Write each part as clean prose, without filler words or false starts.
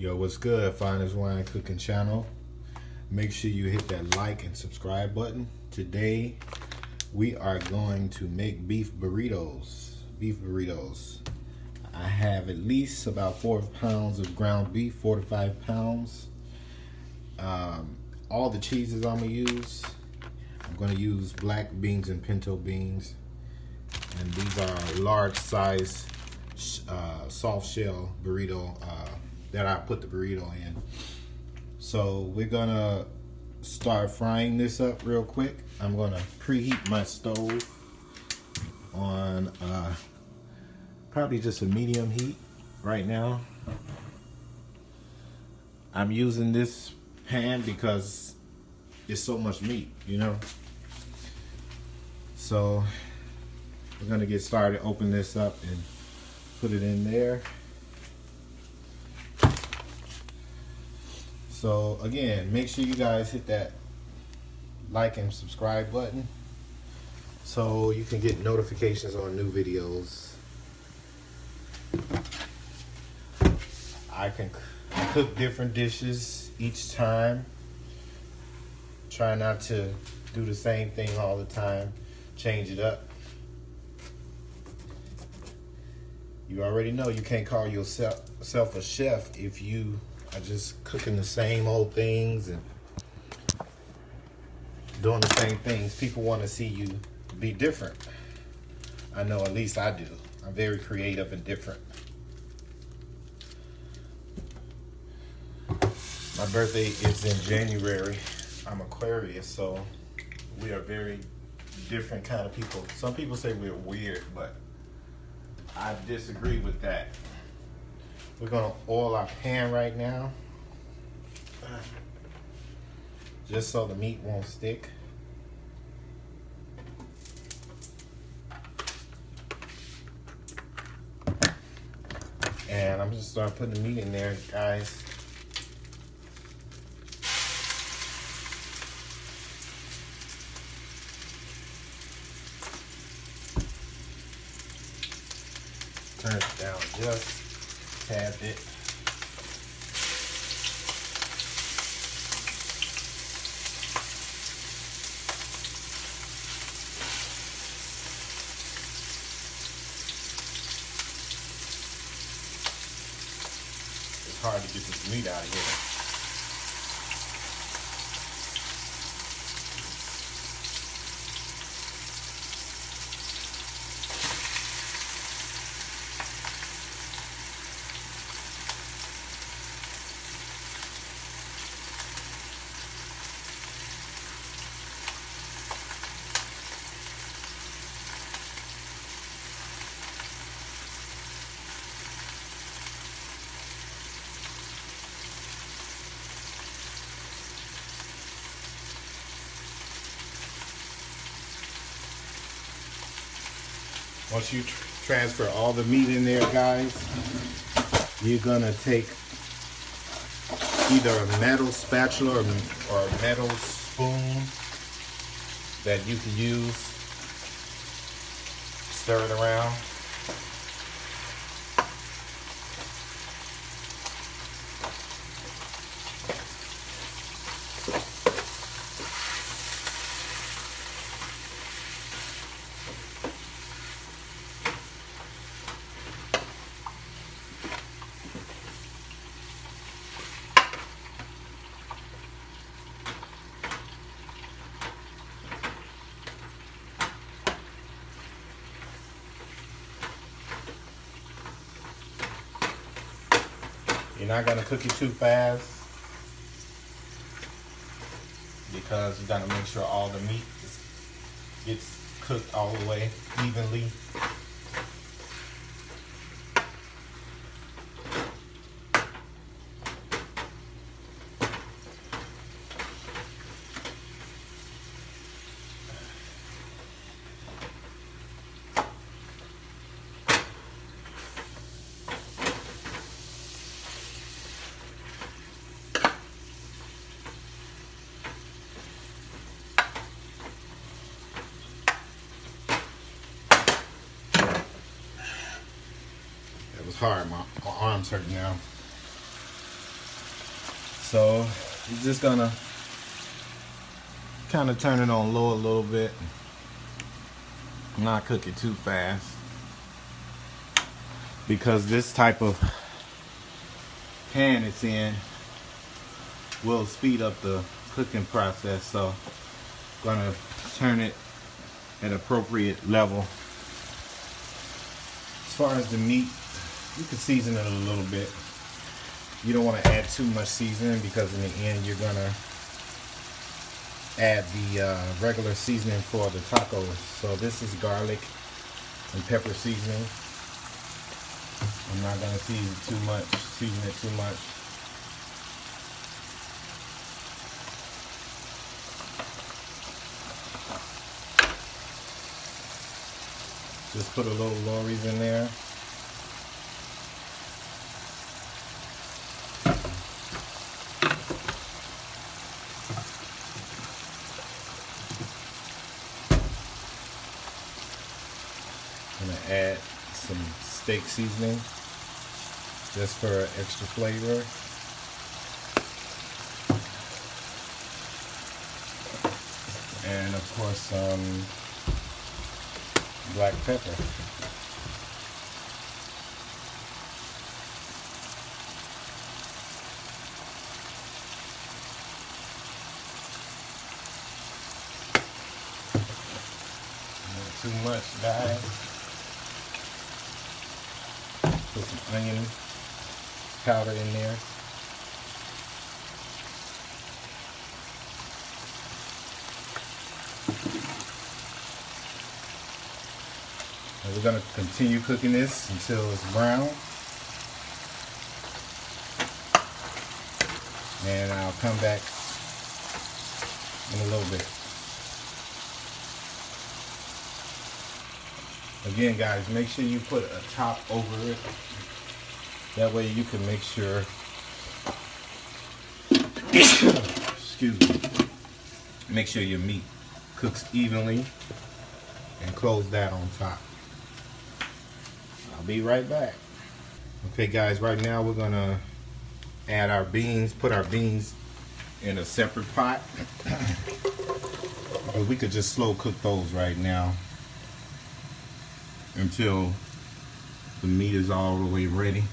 Yo, what's good? Finest Wine Cooking Channel. Make sure you hit that like and subscribe button. Today, we are going to make beef burritos. I have at least about 4 pounds of ground beef, 4 to 5 pounds. All the cheeses I'm gonna use. I'm gonna use black beans and pinto beans. And these are large size soft shell burrito that I put the burrito in. So we're gonna start frying this up real quick. I'm gonna preheat my stove on probably just a medium heat right now. I'm using this pan because it's so much meat, you know. So we're gonna get started. Open this up and put it in there. So again, make sure you guys hit that like and subscribe button so you can get notifications on new videos. I cook different dishes each time. Try not to do the same thing all the time. Change it up. You already know you can't call yourself a chef if you are just cooking the same old things and doing the same things. People want to see you be different. I know, at least I do. I'm very creative and different. My birthday is in January. I'm Aquarius, so we are very different kind of people. Some people say we're weird, but I disagree with that. We're gonna oil our pan right now, just so the meat won't stick. And I'm just start putting the meat in there, guys. Turn it down just a tad bit. It's hard to get this meat out of here. Once you transfer all the meat in there, guys, you're gonna take either a metal spatula or a metal spoon that you can use. Stir it around. You're not gonna cook it too fast because you gotta make sure all the meat gets cooked all the way evenly. It was hard. My arms hurt now. So you're just gonna kind of turn it on low a little bit, not cook it too fast, because this type of pan it's in will speed up the cooking process. So gonna turn it at appropriate level. As far as the meat, you can season it a little bit. You don't want to add too much seasoning, because in the end you're gonna add the regular seasoning for the tacos. So this is garlic and pepper seasoning. I'm not gonna season it too much. Just put a little Lorry's in there. I'm gonna add some steak seasoning just for extra flavor. And of course some black pepper. Not too much, guys. Put some onion powder in there. And we're going to continue cooking this until it's brown. And I'll come back in a little bit. Again, guys, make sure you put a top over it. That way you can make sure, excuse me, make sure your meat cooks evenly, and close that on top. I'll be right back. Okay, guys, right now we're gonna add our beans, put our beans in a separate pot. But we could just slow cook those right now until the meat is all the way ready.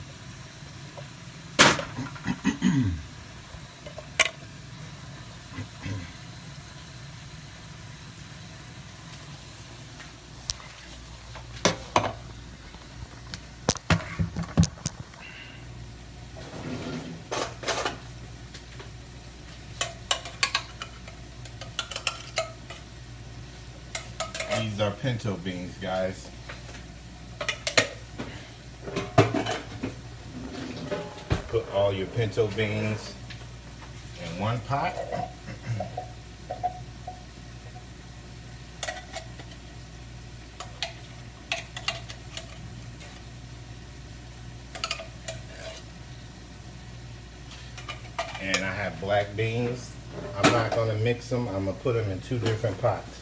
These are pinto beans, guys. Put all your pinto beans in one pot. And I have black beans. I'm not going to mix them. I'm going to put them in two different pots.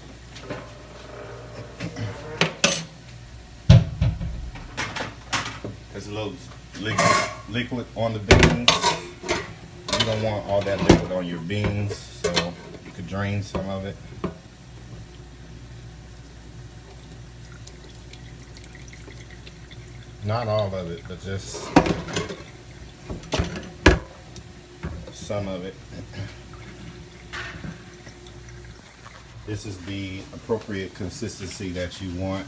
There's a little liquid on the beans. You don't want all that liquid on your beans, so you could drain some of it. Not all of it, but just some of it. This is the appropriate consistency that you want.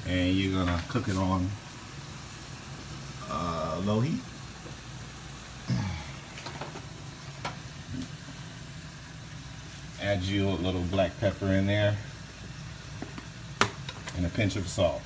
And you're gonna cook it on low heat. Add you a little black pepper in there and a pinch of salt.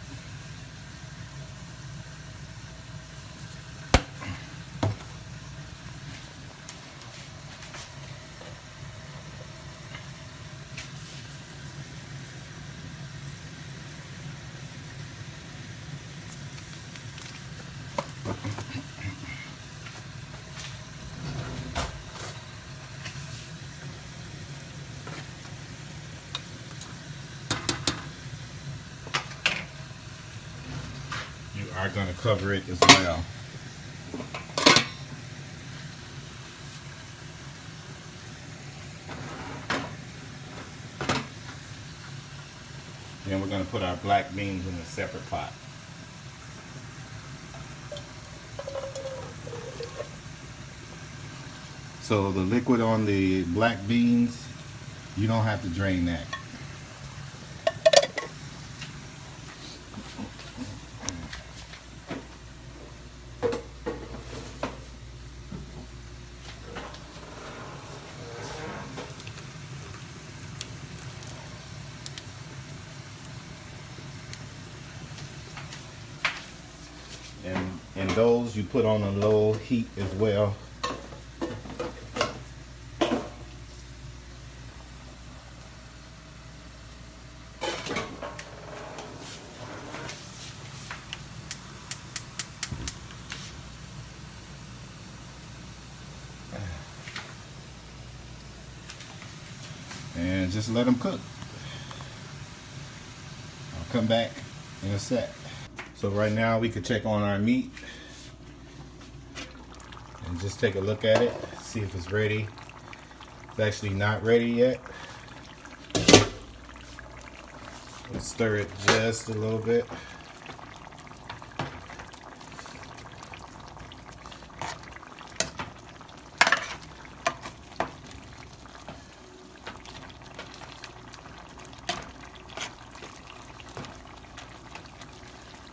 Are going to cover it as well. going to put our black beans in a separate pot. So the liquid on the black beans, you don't have to drain that. And those you put on a low heat as well. And just let them cook. I'll come back in a sec. So right now we could check on our meat and just take a look at it, see if it's ready. It's actually not ready yet. Let's stir it just a little bit.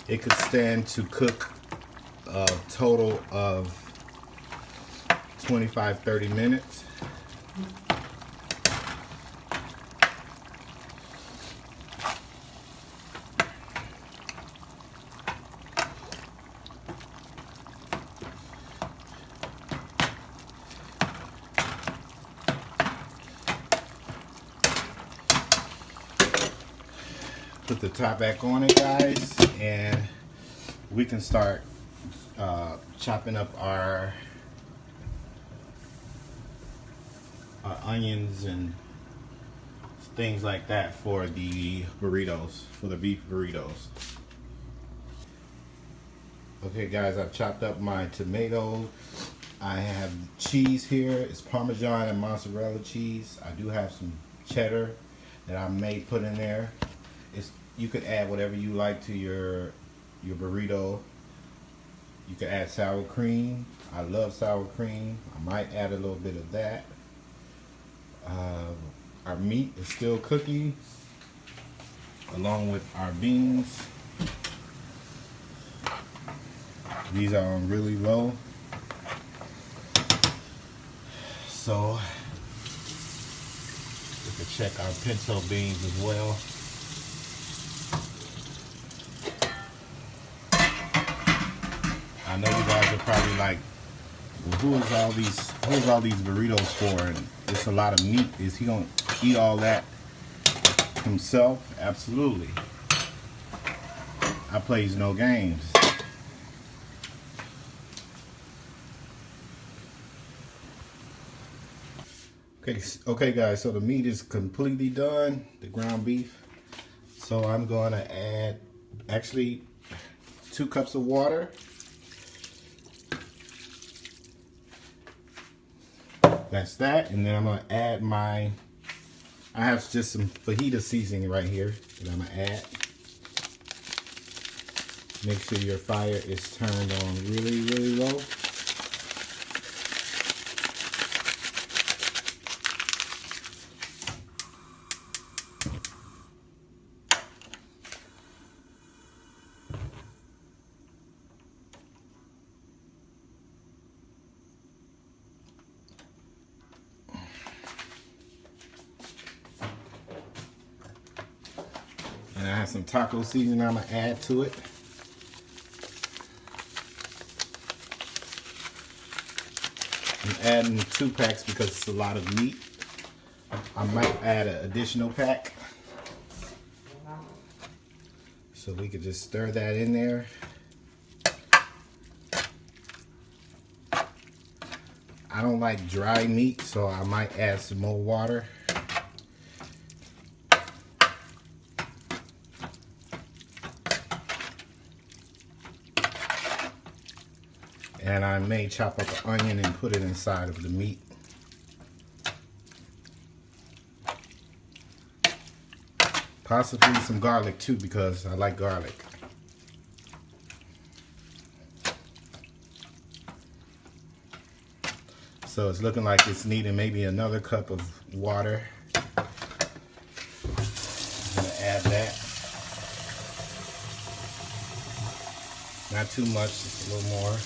It could stand to cook a total of 25-30 minutes. Put the top back on it, guys, and we can start chopping up our onions and things like that for the burritos, for the beef burritos. Okay guys, I've chopped up my tomatoes. I have cheese here. It's Parmesan and Mozzarella cheese. I do have some cheddar that I may put in there. You could add whatever you like to your burrito. You could add sour cream. I love sour cream. I might add a little bit of that. Our meat is still cooking along with our beans. These are on really low. So we could check our pinto beans as well. I know you guys are probably like, well, who's all these burritos for? And it's a lot of meat. Is he gonna eat all that himself? Absolutely. I plays no games. Okay guys, so the meat is completely done, the ground beef. So I'm gonna add actually 2 cups of water. That's that, and then I'm gonna add I have just some fajita seasoning right here that I'm gonna add. Make sure your fire is turned on really, really low. And I have some taco seasoning I'm gonna add to it. I'm adding 2 packs because it's a lot of meat. I might add an additional pack. So we could just stir that in there. I don't like dry meat, so I might add some more water. And I may chop up an onion and put it inside of the meat. Possibly some garlic too, because I like garlic. So it's looking like it's needing maybe another cup of water. I'm gonna add that. Not too much, just a little more.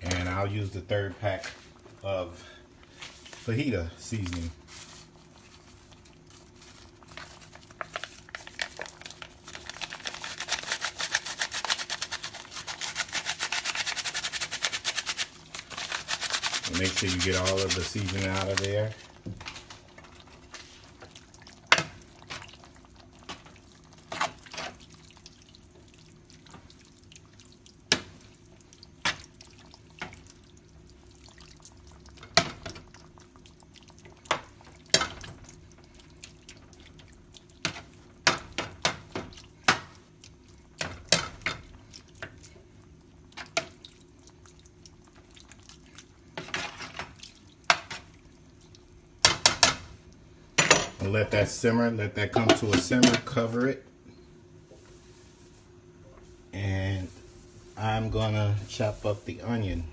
And I'll use the 3rd pack of Fajita seasoning. And make sure you get all of the seasoning out of there. And let that simmer, let that come to a simmer, cover it. And I'm gonna chop up the onion.